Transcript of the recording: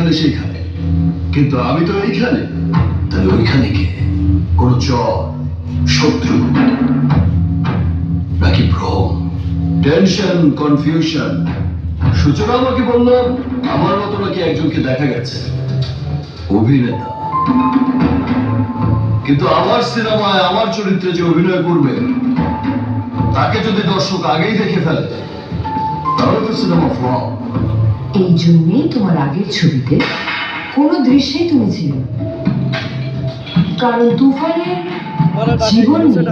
যেখানে সেইখানে, কিন্তু আমি তো এইখানে। তাহলে ওইখানে কে? কোন চর, শত্রু, নাকি ভ্রম, টেনশন, কনফিউশন? সূচনা আমাকে বলল আমার মতো নাকি একজনকে দেখা গেছে, অভিনেতা। কিন্তু আমার সিনেমায় আমার চরিত্রে যে অভিনয় করবে তাকে যদি দর্শক আগেই দেখে ফেলে তাহলে তো সিনেমা ফ্লপ। এই জন্যেই তোমার আগের ছবিতে কোনো দৃশ্যেই তুমি ছিলে না। কারণ তুফানের জীবন নিয়ে